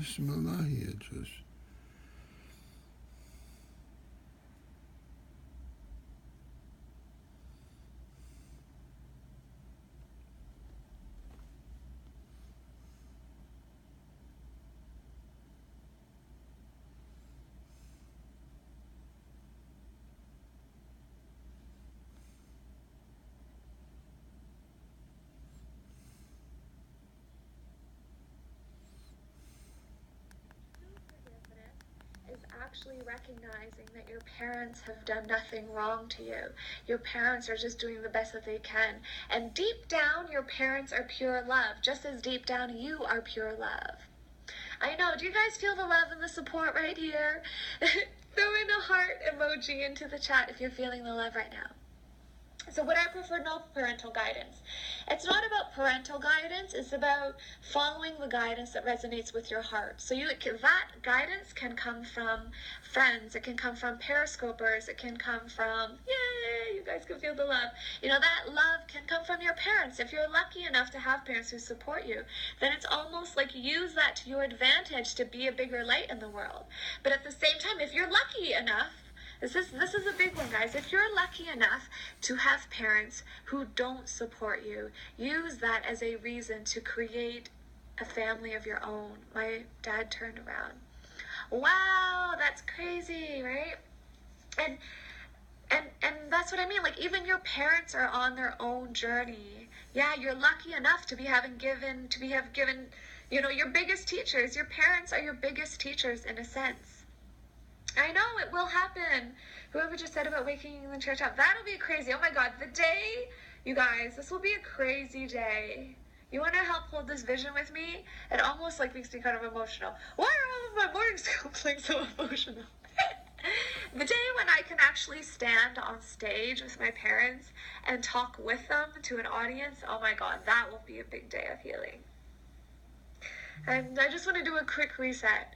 Bismillahiyatçız. Is actually recognizing that your parents have done nothing wrong to you. Your parents are just doing the best that they can. And deep down, your parents are pure love, just as deep down you are pure love. I know, do you guys feel the love and the support right here? Throw in a heart emoji into the chat if you're feeling the love right now. So would I prefer no parental guidance? It's not about parental guidance, it's about following the guidance that resonates with your heart. So that guidance can come from friends, it can come from periscopers, it can come from, yay, you guys can feel the love. That love can come from your parents. If you're lucky enough to have parents who support you, then it's almost like use that to your advantage to be a bigger light in the world. But at the same time, if you're lucky enough, this is a big one, guys. If you're lucky enough to have parents who don't support you, use that as a reason to create a family of your own. My dad turned around. Wow, that's crazy, right? And that's what I mean. Like, even your parents are on their own journey. Yeah, you're lucky enough to have given, your biggest teachers. Your parents are your biggest teachers in a sense. I know it will happen. Whoever just said about waking the church up, that'll be crazy. Oh my God, the day, you guys, this will be a crazy day. You want to help hold this vision with me? It almost makes me kind of emotional. Why are all of my morning scopes so emotional? The day when I can actually stand on stage with my parents and talk with them to an audience, oh my God, that will be a big day of healing. And I just want to do a quick reset.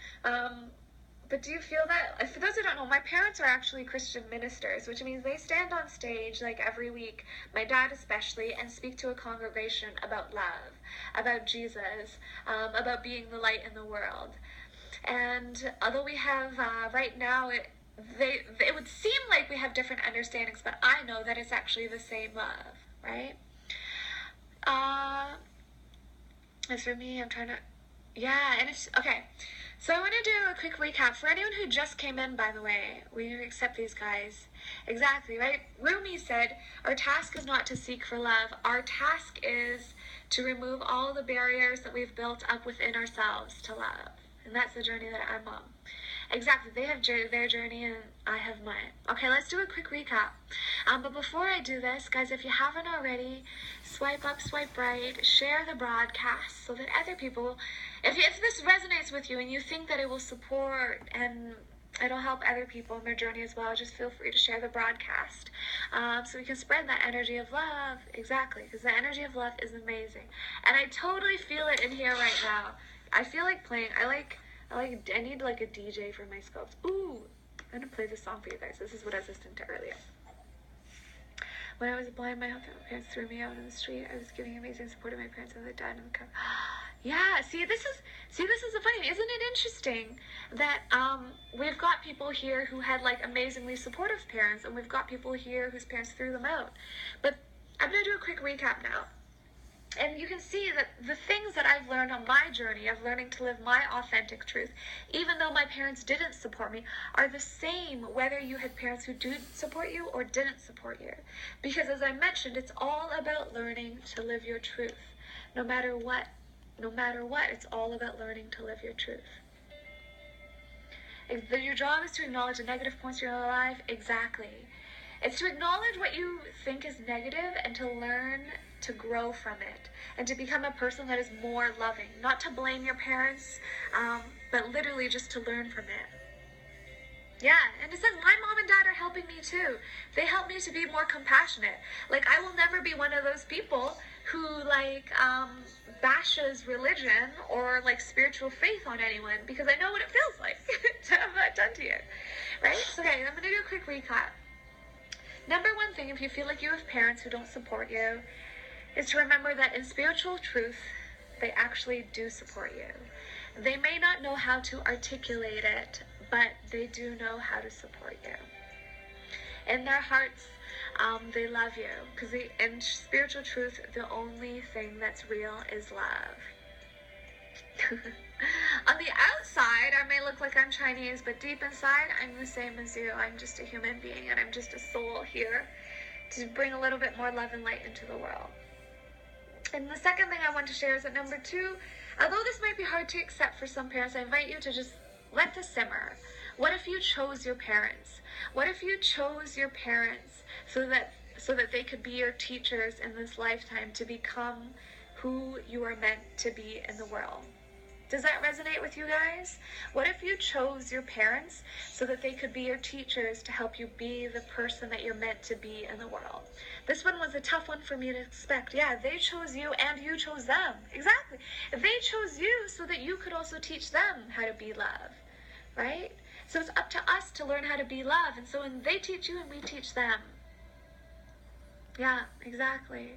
But do you feel that? For those who don't know, my parents are actually Christian ministers, which means they stand on stage every week, my dad especially, and speak to a congregation about love, about Jesus, about being the light in the world. And although we have, right now, it would seem like we have different understandings, but I know that it's actually the same love, right? As for me, I'm trying to, yeah, and it's, okay. So I want to do a quick recap. For anyone who just came in, by the way, we accept these guys. Exactly, right? Rumi said, our task is not to seek for love. Our task is to remove all the barriers that we've built up within ourselves to love. And that's the journey that I'm on. Exactly, they have their journey and I have mine. Okay, let's do a quick recap. But before I do this, guys, if you haven't already, swipe up, swipe right, share the broadcast so that other people, if this resonates with you and you think that it will support and it'll help other people in their journey as well, just feel free to share the broadcast so we can spread that energy of love. Exactly, because the energy of love is amazing. And I totally feel it in here right now. I feel like playing, I need a DJ for my scopes. Ooh, I'm going to play this song for you guys. This is what I was listening to earlier. When I was blind, my parents threw me out on the street. I was giving amazing support to my parents and they died in the car. Yeah, this is the funny. Isn't it interesting that we've got people here who had amazingly supportive parents, and we've got people here whose parents threw them out. But I'm going to do a quick recap now. And you can see that the things that I've learned on my journey of learning to live my authentic truth, even though my parents didn't support me, are the same whether you had parents who did support you or didn't support you. Because as I mentioned, it's all about learning to live your truth. No matter what, it's all about learning to live your truth. If your job is to acknowledge the negative points in your life, exactly. It's to acknowledge what you think is negative and to learn to grow from it and to become a person that is more loving. Not to blame your parents, but literally just to learn from it. Yeah, and it says my mom and dad are helping me too. They help me to be more compassionate. I will never be one of those people who bashes religion or spiritual faith on anyone because I know what it feels like to have that done to you, right? So, okay, I'm going to do a quick recap. Number one thing, if you feel like you have parents who don't support you, is to remember that in spiritual truth, they actually do support you. They may not know how to articulate it, but they do know how to support you. In their hearts, they love you, because in spiritual truth, the only thing that's real is love. On the outside, I may look like I'm Chinese, but deep inside, I'm the same as you. I'm just a human being, and I'm just a soul here to bring a little bit more love and light into the world. And the second thing I want to share is that number 2, although this might be hard to accept for some parents, I invite you to just let this simmer. What if you chose your parents? What if you chose your parents so that they could be your teachers in this lifetime to become who you are meant to be in the world? Does that resonate with you guys? What if you chose your parents so that they could be your teachers to help you be the person that you're meant to be in the world? This one was a tough one for me to expect. Yeah, they chose you and you chose them. Exactly. They chose you so that you could also teach them how to be love, right? So it's up to us to learn how to be love. And so when they teach you and we teach them. Yeah, exactly.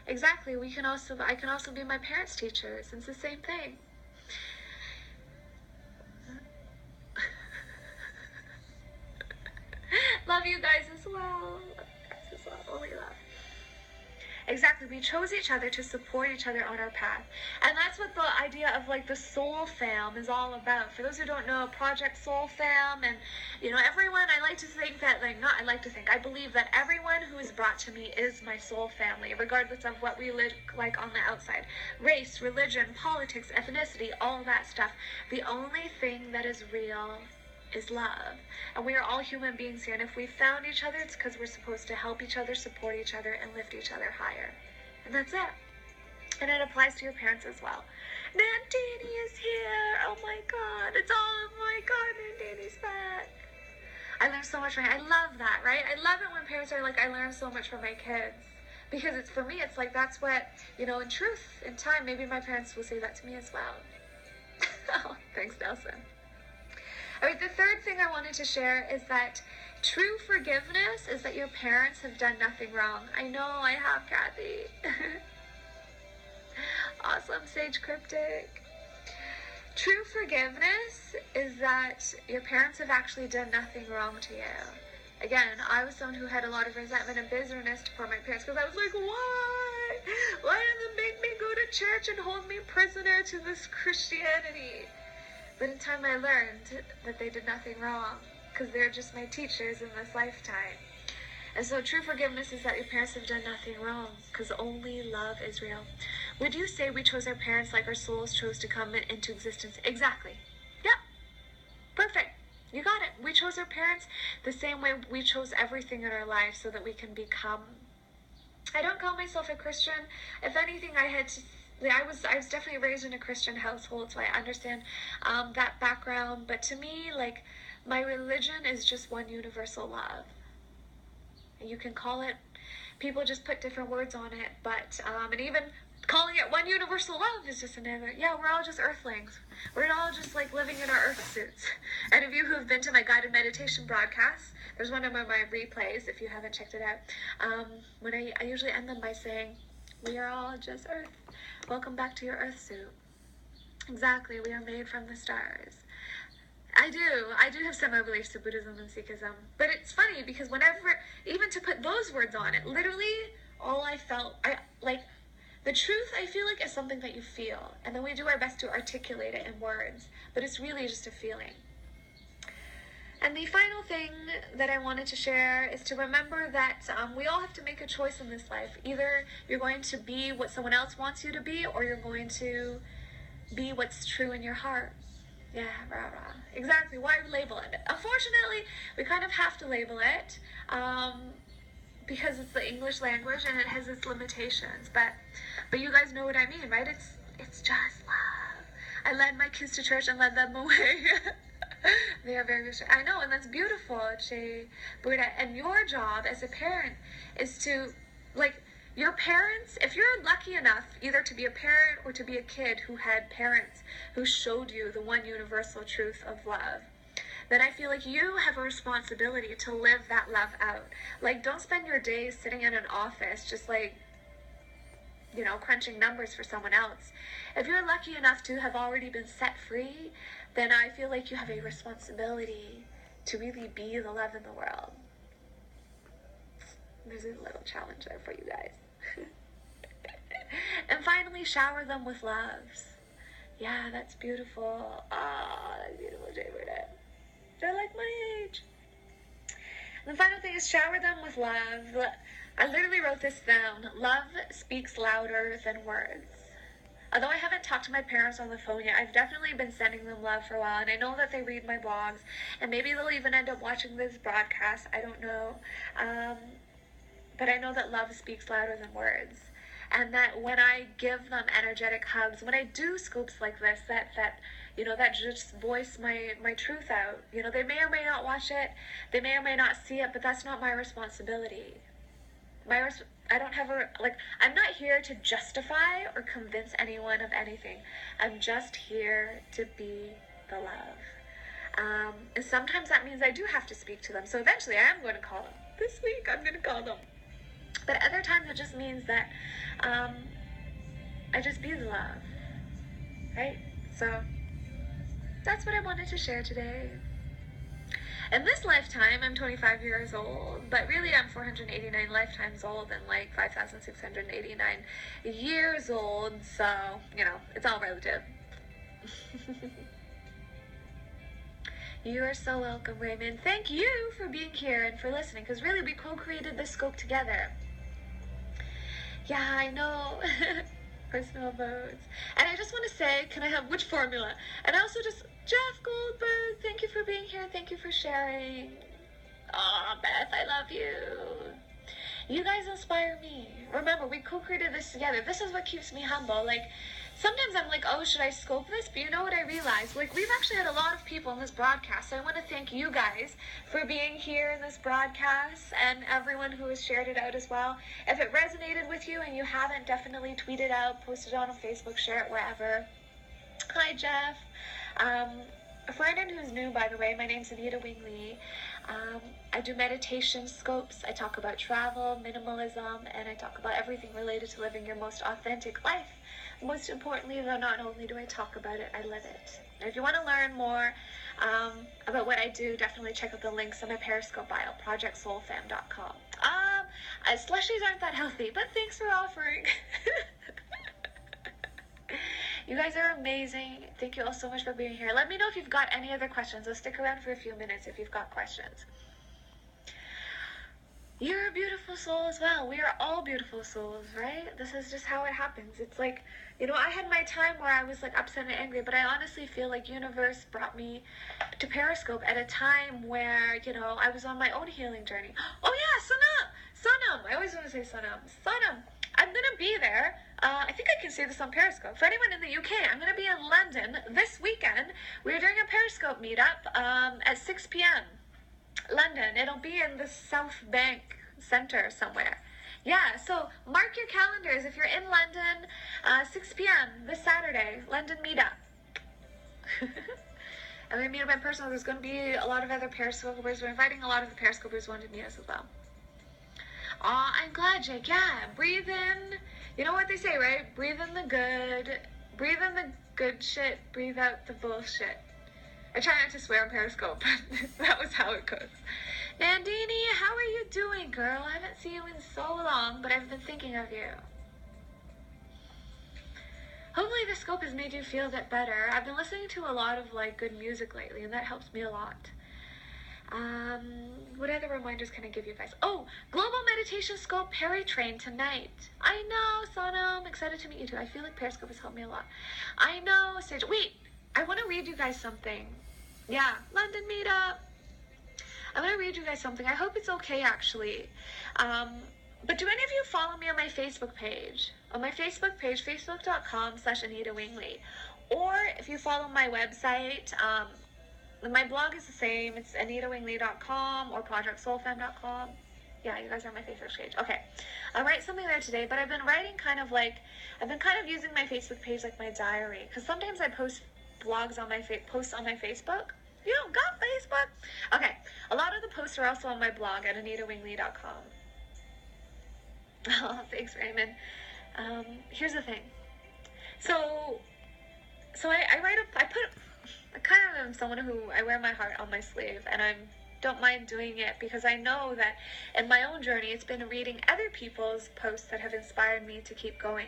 Exactly. I can also be my parents' teachers. It's the same thing. Love you guys as well. Only love. Exactly. We chose each other to support each other on our path. And that's what the idea of like the soul fam is all about. For those who don't know, Project Soul Fam, and everyone, I believe that everyone who is brought to me is my soul family, regardless of what we look like on the outside. Race, religion, politics, ethnicity, all that stuff. The only thing that is real is love. And we are all human beings here, and if we found each other, it's because we're supposed to help each other, support each other, and lift each other higher. And that's it. And it applies to your parents as well. Nan Danny is here. Oh my god. Oh my god, Nan Danny's back. I learned so much from her. I love that, right? I love it when parents are like, I learned so much from my kids. Because it's, for me, it's like, that's what, in truth, in time, maybe my parents will say that to me as well. Oh, thanks, Nelson. All right, the third thing I wanted to share is that true forgiveness is that your parents have done nothing wrong. I know I have, Kathy. Awesome, Sage Cryptic. True forgiveness is that your parents have actually done nothing wrong to you. Again, I was someone who had a lot of resentment and bitterness toward my parents because I was like, why? Why did they make me go to church and hold me prisoner to this Christianity? But in time I learned that they did nothing wrong because they're just my teachers in this lifetime. And so true forgiveness is that your parents have done nothing wrong because only love is real. Would you say we chose our parents like our souls chose to come into existence? Exactly. Yep. Perfect. You got it. We chose our parents the same way we chose everything in our lives so that we can become. I don't call myself a Christian. If anything, I was definitely raised in a Christian household, so I understand that background. But to me, like, my religion is just one universal love. You can call it, people just put different words on it, but, and even calling it one universal love is just another, yeah, we're all just earthlings. We're all just like living in our earth suits. And of you who have been to my guided meditation broadcasts, there's one of my replays, if you haven't checked it out, when I usually end them by saying, we are all just earth. Welcome back to your earth suit. Exactly, we are made from the stars. I do have similar beliefs to Buddhism and Sikhism, but it's funny because whenever, even to put those words on it, literally all I felt, the truth I feel like is something that you feel, and then we do our best to articulate it in words, but it's really just a feeling. And the final thing that I wanted to share is to remember that we all have to make a choice in this life. Either you're going to be what someone else wants you to be, or you're going to be what's true in your heart. Yeah, rah, rah. Exactly. Why label it? Unfortunately, we kind of have to label it because it's the English language and it has its limitations. But you guys know what I mean, right? It's just love. I led my kids to church and led them away. They are very, I know, and that's beautiful, Buddha. And your job as a parent is to, your parents, if you're lucky enough either to be a parent or to be a kid who had parents who showed you the one universal truth of love, then I feel like you have a responsibility to live that love out. Don't spend your days sitting in an office just crunching numbers for someone else. If you're lucky enough to have already been set free, then I feel like you have a responsibility to really be the love in the world. There's a little challenge there for you guys. And finally, shower them with loves. Yeah, that's beautiful. That's beautiful, Jay Burnett. They're like my age. And the final thing is shower them with love. I literally wrote this down. Love speaks louder than words. Although I haven't talked to my parents on the phone yet, I've definitely been sending them love for a while, and I know that they read my blogs, and maybe they'll even end up watching this broadcast. I don't know. But I know that love speaks louder than words. And that when I give them energetic hugs, when I do scoops like this, that just voice my truth out. They may or may not watch it, they may or may not see it, but that's not my responsibility. I don't have I'm not here to justify or convince anyone of anything. I'm just here to be the love. And sometimes that means I do have to speak to them. So eventually I am going to call them. This week I'm going to call them. But other times it just means that I just be the love, right? So that's what I wanted to share today. In this lifetime, I'm 25 years old, but really I'm 489 lifetimes old and 5,689 years old, so, it's all relative. You are so welcome, Raymond. Thank you for being here and for listening, because really we co-created this scope together. Yeah, I know. Personal votes. And I just want to say, can I have which formula? And also just, Jeff Goldberg, thank you for being here. Thank you for sharing. Aw, Beth, I love you. You guys inspire me. Remember, we co-created this together. This is what keeps me humble. Sometimes I'm like, oh, should I scope this? But you know what I realized? We've actually had a lot of people in this broadcast. So I want to thank you guys for being here in this broadcast and everyone who has shared it out as well. If it resonated with you and you haven't, definitely tweet it out, post it on Facebook, share it wherever. Hi, Jeff. For anyone who's new, by the way, my name's Anita Wingley. I do meditation scopes. I talk about travel, minimalism, and I talk about everything related to living your most authentic life. Most importantly, though, not only do I talk about it, I live it. And if you want to learn more about what I do, definitely check out the links on my Periscope bio, projectsoulfam.com. Slushies aren't that healthy, but thanks for offering. You guys are amazing. Thank you all so much for being here. Let me know if you've got any other questions. I'll stick around for a few minutes if you've got questions. You're a beautiful soul as well. We are all beautiful souls, right? This is just how it happens. It's like, I had my time where I was upset and angry, but I honestly feel like universe brought me to Periscope at a time where, I was on my own healing journey. Oh yeah, Sonam. I always want to say Sonam. I'm going to be there. I think I can say this on Periscope. For anyone in the UK, I'm going to be in London this weekend. We're doing a Periscope meetup at 6 p.m. London. It'll be in the South Bank Centre somewhere. Yeah, so mark your calendars. If you're in London, 6 p.m. this Saturday, London meetup. I'm going to meet up in person. There's going to be a lot of other Periscopers. We're inviting a lot of the Periscopers who want to meet us as well. I'm glad, Jake. Yeah, breathe in. You know what they say, right? Breathe in the good shit, breathe out the bullshit. I try not to swear on Periscope, but that was how it goes. Nandini, how are you doing, girl? I haven't seen you in so long, but I've been thinking of you. Hopefully this scope has made you feel a bit better. I've been listening to a lot of good music lately, and that helps me a lot. What other reminders can I give you guys? Oh, Global Meditation Scope Perry Train tonight. I know, Sana, I'm excited to meet you too. I feel like Periscope has helped me a lot. I know, Sage. Wait, I want to read you guys something. Yeah, London meetup. I'm going to read you guys something. I hope it's okay, actually. But do any of you follow me on my Facebook page? On my Facebook page, facebook.com/Anita Wingley. Or if you follow my website, my blog is the same. It's anitawingley.com or projectsoulfam.com. Yeah, you guys are on my Facebook page. Okay. I'll write something there today, but I've been writing I've been using my Facebook page like my diary. Because sometimes I post blogs on posts on my Facebook. You don't got Facebook? Okay. A lot of the posts are also on my blog at anitawingley.com. Oh, thanks, Raymond. Here's the thing. So I kind of am someone who, I wear my heart on my sleeve, and I don't mind doing it because I know that in my own journey, it's been reading other people's posts that have inspired me to keep going.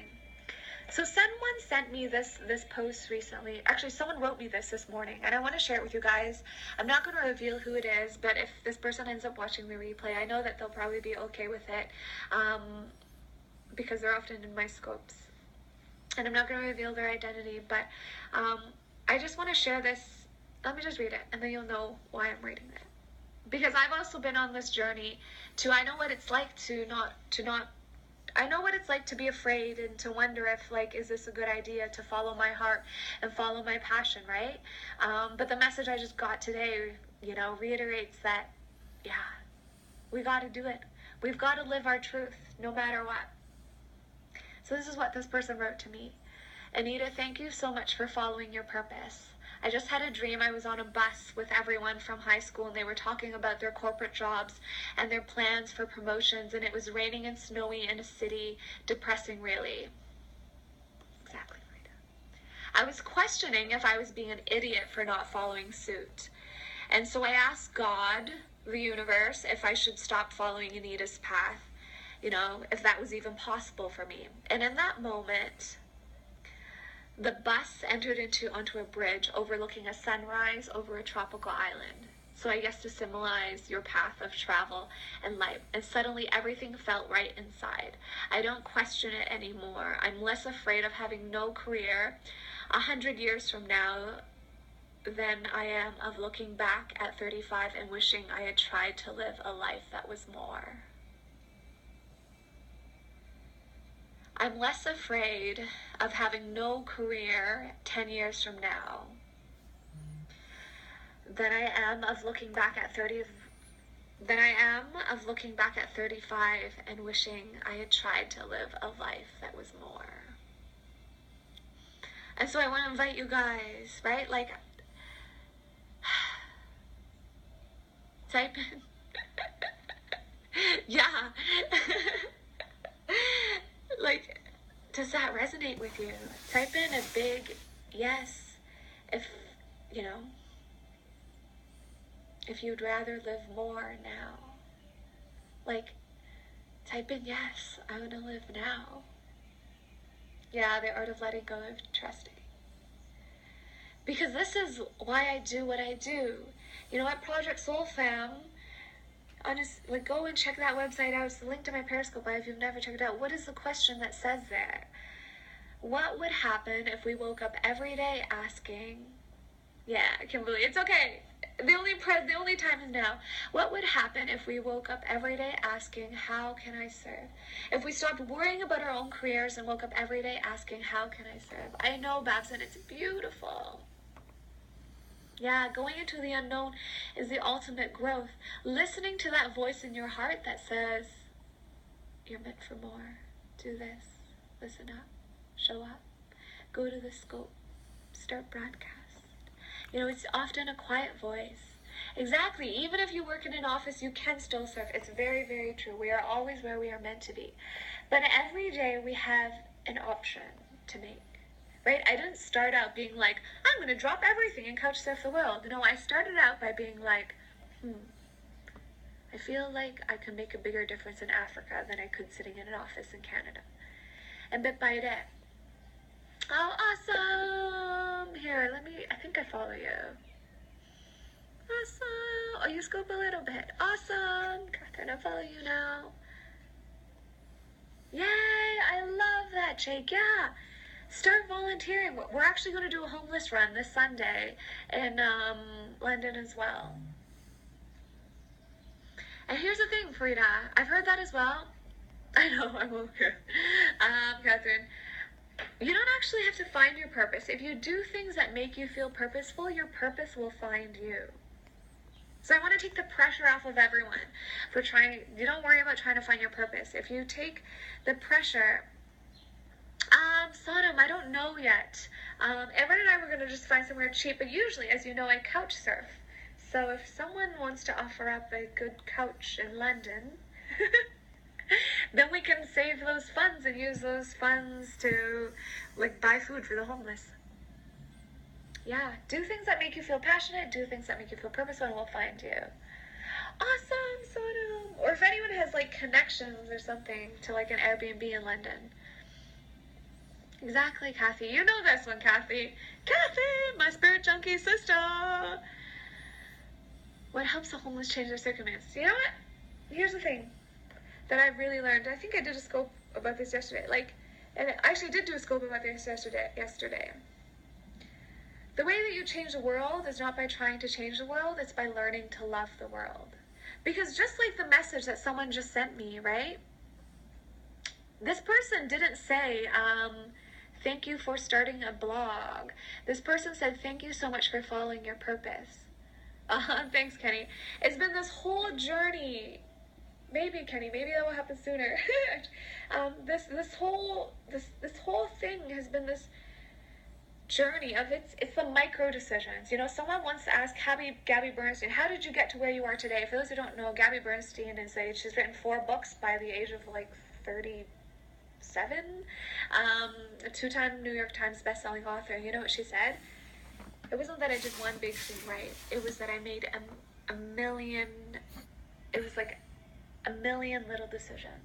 So someone sent me this post recently. Actually, someone wrote me this morning, and I want to share it with you guys. I'm not going to reveal who it is, but if this person ends up watching the replay, I know that they'll probably be okay with it, because they're often in my scopes. And I'm not going to reveal their identity, but I just want to share this. Let me just read it, and then you'll know why I'm reading it. Because I've also been on this journey I know what it's like I know what it's like to be afraid and to wonder if, like, is this a good idea to follow my heart and follow my passion, right? But the message I just got today, reiterates that, yeah, we got to do it. We've got to live our truth no matter what. So this is what this person wrote to me. Anita, thank you so much for following your purpose. I just had a dream. I was on a bus with everyone from high school, and they were talking about their corporate jobs and their plans for promotions, and it was raining and snowy in a city. Depressing, really. Exactly, Rita. I was questioning if I was being an idiot for not following suit. And so I asked God, the universe, if I should stop following Anita's path, if that was even possible for me. And in that moment, the bus entered onto a bridge overlooking a sunrise over a tropical island. So I guess to symbolize your path of travel and life. And suddenly everything felt right inside. I don't question it anymore. I'm less afraid of having no career 100 years from now than I am of looking back at 35 and wishing I had tried to live a life that was more. I'm less afraid of having no career 10 years from now than I am of looking back at 35 and wishing I had tried to live a life that was more. And so I want to invite you guys, right? Like, type in. Yeah. Like, does that resonate with you? Type in a big yes if you'd rather live more now. Like, type in yes, I want to live now. Yeah, the art of letting go of trusting. Because this is why I do what I do. At Project Soul Fam, honestly, go and check that website out. It's the link to my Periscope if you've never checked it out. What is the question that says there? What would happen if we woke up every day asking, Kimberly, it's okay. The only time is now. What would happen if we woke up every day asking, how can I serve? If we stopped worrying about our own careers and woke up every day asking, how can I serve? I know, Babson, it's beautiful. Yeah, going into the unknown is the ultimate growth. Listening to that voice in your heart that says, you're meant for more. Do this. Listen up. Show up. Go to the scope. Start broadcast. It's often a quiet voice. Exactly. Even if you work in an office, you can still serve. It's very, very true. We are always where we are meant to be. But every day we have an option to make. Right? I didn't start out being like, I'm going to drop everything and couch surf the world. No, I started out by being like, I feel like I could make a bigger difference in Africa than I could sitting in an office in Canada. And bit by bit. Oh, awesome! Here, I think I follow you. Awesome! Oh, you scope a little bit. Awesome! Catherine, I follow you now. Yay! I love that, Jake. Yeah! Start volunteering. We're actually going to do a homeless run this Sunday in London as well. And here's the thing, Frida. I've heard that as well. I know, I'm okay. Catherine, you don't actually have to find your purpose. If you do things that make you feel purposeful, your purpose will find you. So I want to take the pressure off of everyone for you don't worry about trying to find your purpose. If you take the pressure, Sodom, I don't know yet. Evan and I were going to just find somewhere cheap, but usually, as you know, I couch surf. So if someone wants to offer up a good couch in London, Then we can save those funds and use those funds to, like, buy food for the homeless. Yeah, do things that make you feel passionate, do things that make you feel purposeful, and we'll find you. Awesome, Sonam. Or if anyone has, like, connections or something to, like, an Airbnb in London. Exactly, Kathy. You know this one, Kathy. Kathy, my spirit junkie sister. What helps the homeless change their circumstances? You know what? Here's the thing that I've really learned. I think I did a scope about this yesterday. And I actually did do a scope about this yesterday. The way that you change the world is not by trying to change the world. It's by learning to love the world. Because just like the message that someone just sent me, right? This person didn't say, thank you for starting a blog. This person said, thank you so much for following your purpose. Thanks, Kenny. It's been this whole journey. Maybe, Kenny, maybe that will happen sooner. This whole thing has been this journey of it's the micro decisions. You know, someone once asked Gabby Bernstein, how did you get to where you are today? For those who don't know, Gabby Bernstein she's written 4 books by the age of like 37. A 2-time New York Times bestselling author. You know what she said? It wasn't that I did one big thing right. It was that I made a million. It was like a million little decisions.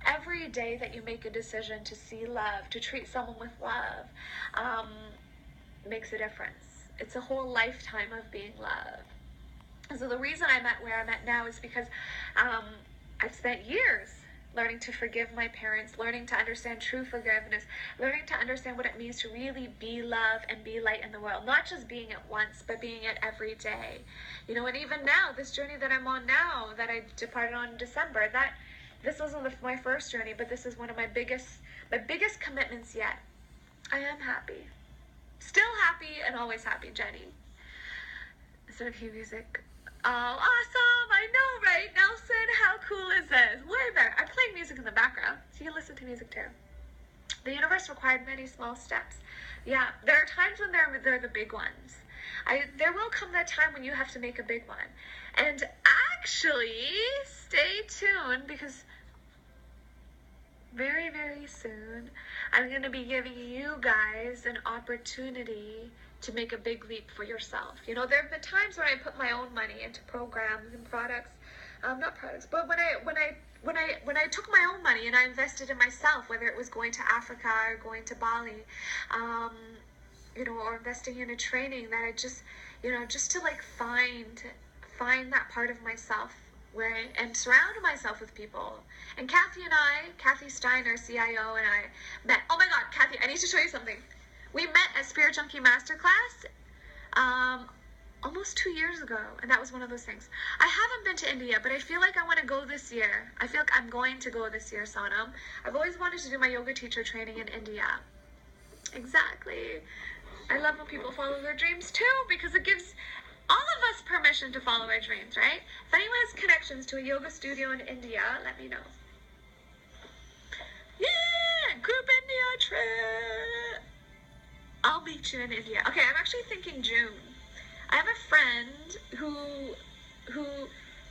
Every day that you make a decision to see love, to treat someone with love, makes a difference. It's a whole lifetime of being loved. And so the reason I'm at where I'm at now is because I've spent years learning to forgive my parents, learning to understand true forgiveness, learning to understand what it means to really be love and be light in the world. Not just being it once, but being it every day. You know, and even now, this journey that I'm on now, that I departed on in December, this wasn't my first journey, but this is one of my biggest commitments yet. I am happy. Still happy and always happy, Jenny. Instead of cue music. Oh, awesome! I know, right? Nelson, how cool is this? Way better. I'm playing music in the background, so you can listen to music too. The universe required many small steps. Yeah, there are times when they're the big ones. There will come that time when you have to make a big one. And actually, stay tuned, because very, very soon, I'm going to be giving you guys an opportunity to make a big leap for yourself. You know, there have been times when I put my own money into programs and products, not products, but when I took my own money and I invested in myself, whether it was going to Africa or going to Bali, you know, or investing in a training that I just, you know, just to like find that part of myself and surround myself with people. And Kathy Steiner, CIO, and I met. Oh my God, Kathy, I need to show you something. We met at Spirit Junkie Masterclass almost 2 years ago, and that was one of those things. I haven't been to India, but I feel like I want to go this year. I feel like I'm going to go this year, Sonam. I've always wanted to do my yoga teacher training in India. Exactly. I love when people follow their dreams too, because it gives all of us permission to follow our dreams, right? If anyone has connections to a yoga studio in India, let me know. Yeah, group India trip. I'll meet you in India. Okay, I'm actually thinking June. I have a friend who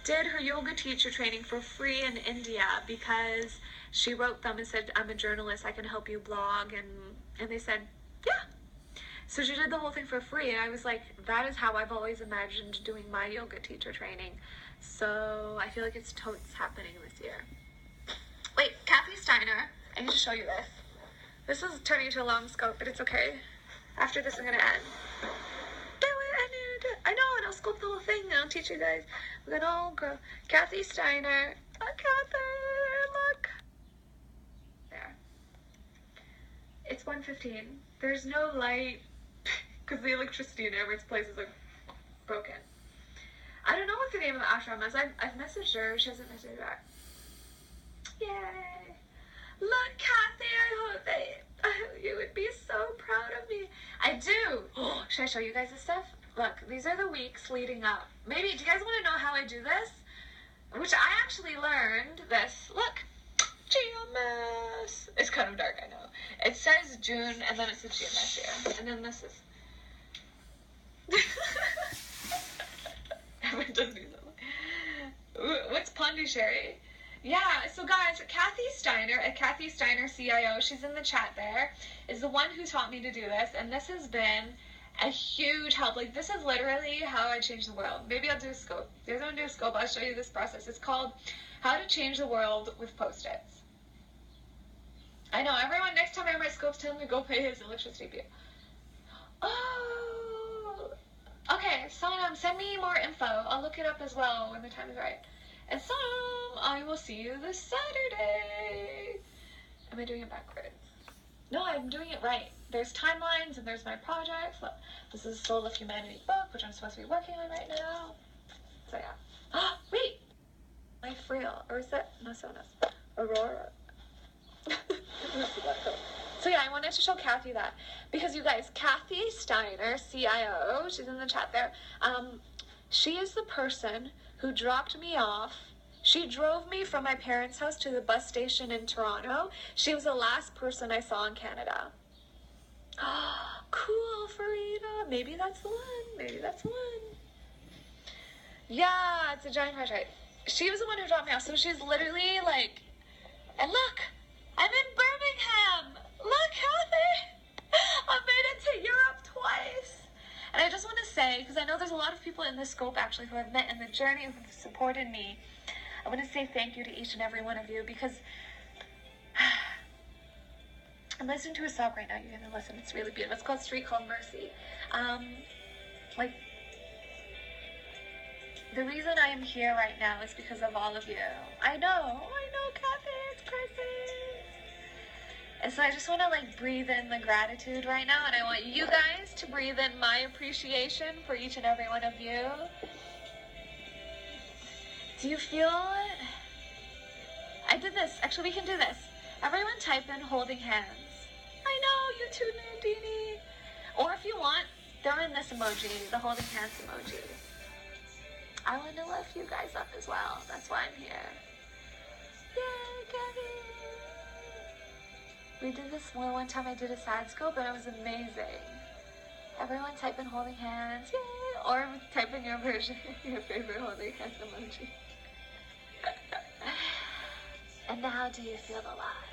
did her yoga teacher training for free in India because she wrote them and said, I'm a journalist, I can help you blog, and they said, yeah. So she did the whole thing for free, and I was like, that is how I've always imagined doing my yoga teacher training. So I feel like it's totes happening this year. Wait, Kathy Steiner, I need to show you this. This is turning into a long scope, but it's okay. After this, I'm going to end. Do it, I need to do it. I know, and I'll scope the whole thing, and I'll teach you guys. We're going to all grow. Kathy Steiner. Oh, Kathy, look. There. It's 1:15. There's no light, because the electricity in every place is, like, broken. I don't know what the name of the ashram is. I've messaged her. She hasn't messaged back. Yay. Look, Kathy, I hope that you would be so proud of me. I do. Oh, should I show you guys this stuff? Look, these are the weeks leading up. Maybe, do you guys want to know how I do this? Which I actually learned this. Look. GMS. It's kind of dark, I know. It says June, and then it says GMS here. And then this is... Everyone does do something. What's Pondicherry? Yeah, so guys, Kathy Steiner, at Kathy Steiner CIO, she's in the chat there, is the one who taught me to do this, and this has been a huge help. Like, this is literally how I change the world. Maybe I'll do a scope. If you guys want to do a scope, I'll show you this process. It's called How to Change the World with Post-its. I know, everyone, next time I write scopes, tell him to go pay his electricity bill. Oh, okay, Sonam, send me more info. I'll look it up as well when the time is right. And Sonam, I will see you this Saturday. Am I doing it backwards? No, I'm doing it right. There's timelines and there's my projects. Look, this is a Soul of Humanity book, which I'm supposed to be working on right now. So yeah. Wait! Life Real. Or is that? No, Sonas. Aurora. So yeah, I wanted to show Kathy that. Because you guys, Kathy Steiner, CIO, she's in the chat there. She is the person who dropped me off. She drove me from my parents' house to the bus station in Toronto. She was the last person I saw in Canada. Cool, Farida. Maybe that's the one. Maybe that's the one. Yeah, it's a giant crash, right? She was the one who dropped me off. So she's literally like, and look, I'm in Birmingham. Look, Kathy. I've made it to Europe twice. And I just want to say, because I know there's a lot of people in this scope actually who I've met in the journey who have supported me. I want to say thank you to each and every one of you, because I'm listening to a song right now. You're going to listen. It's really beautiful. It's called Street Called Mercy. Like, the reason I am here right now is because of all of you. I know, Kathy, it's crazy. And so I just want to like breathe in the gratitude right now, and I want you guys to breathe in my appreciation for each and every one of you. Do you feel it? I did this. Actually, we can do this. Everyone type in holding hands. I know, you too, Nandini. Or if you want, throw in this emoji, the holding hands emoji. I want to lift you guys up as well. That's why I'm here. Yay, Gabby! We did this one time. I did a sad scope, and it was amazing. Everyone type in holding hands. Yay! Or type in your version, your favorite holding hands emoji. And now, do you feel the love?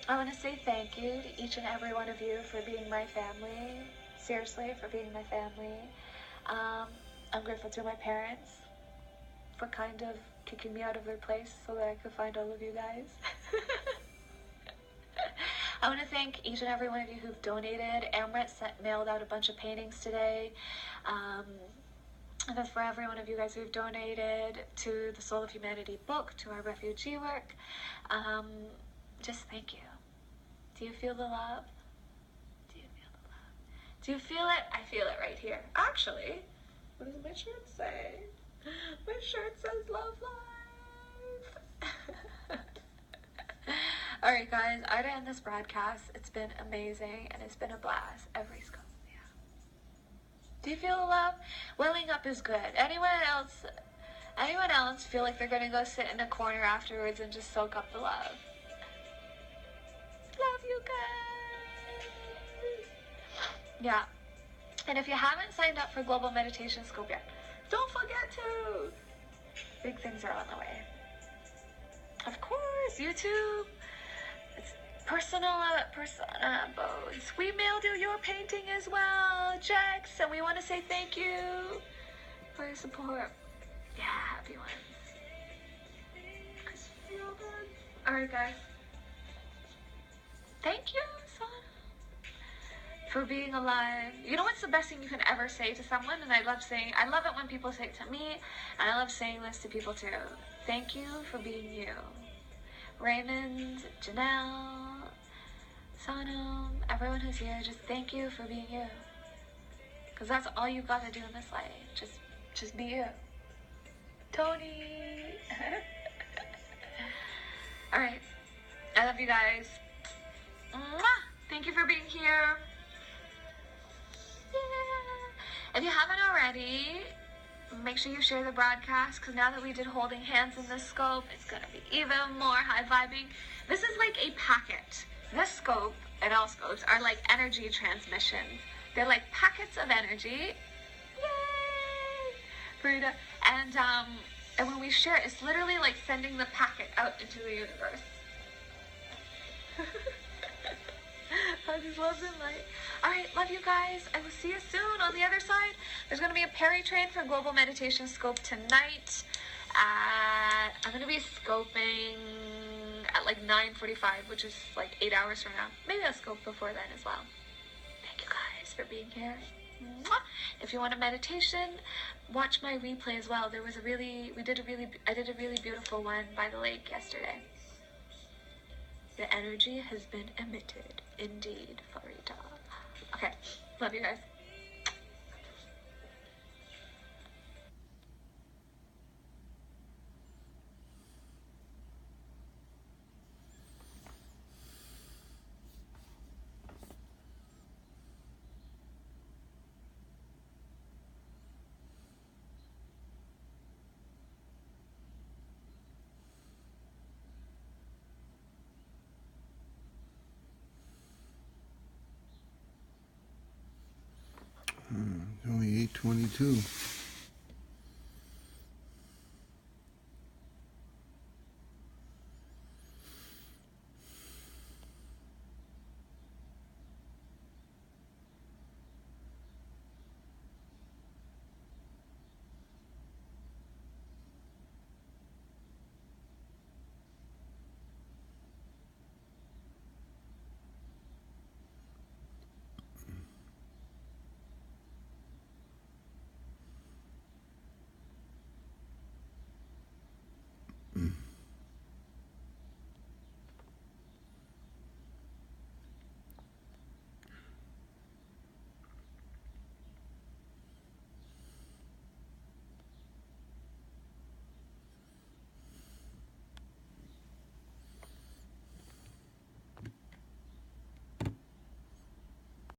I want to say thank you to each and every one of you for being my family. Seriously, for being my family. I'm grateful to my parents for kind of kicking me out of their place so that I could find all of you guys. I want to thank each and every one of you who've donated. Amrit mailed out a bunch of paintings today. And then for every one of you guys who've donated to the Soul of Humanity book, to our refugee work, just thank you. Do you feel the love? Do you feel the love? Do you feel it? I feel it right here. Actually, what does my shirt say? My shirt says love life. Alright guys, I end this broadcast. It's been amazing and it's been a blast. Every scope, yeah. Do you feel the love? Welling up is good. Anyone else feel like they're gonna go sit in a corner afterwards and just soak up the love? Love you guys. Yeah. And if you haven't signed up for Global Meditation Scope yet, don't forget to. Big things are on the way. Of course, YouTube. It's persona bones. We mailed you your painting as well, Jax, and we want to say thank you for your support. Yeah, happy ones. Alright, guys. Thank you, Sana, for being alive. You know what's the best thing you can ever say to someone? And I love it when people say it to me, and I love saying this to people too. Thank you for being you. Raymond, Janelle, Sonam, everyone who's here, just thank you for being you. Because that's all you got to do in this life. Just be you. Tony. Alright. I love you guys. Mwah! Thank you for being here. Yeah. If you haven't already, make sure you share the broadcast, because now that we did holding hands in this scope, it's going to be even more high vibing. This is like a packet. This scope and all scopes are like energy transmissions. They're like packets of energy. Yay! Frida. And And when we share it, it's literally like sending the packet out into the universe. I just love the light. Alright, love you guys. I will see you soon on the other side. There's going to be a Perry train for Global Meditation Scope tonight. I'm going to be scoping at like 9:45, which is like 8 hours from now. Maybe I'll scope before then as well. Thank you guys for being here. Mwah. If you want a meditation, watch my replay as well. I did a really beautiful one by the lake yesterday. The energy has been emitted, indeed, Farita. Okay, love you guys. It's only 8:22.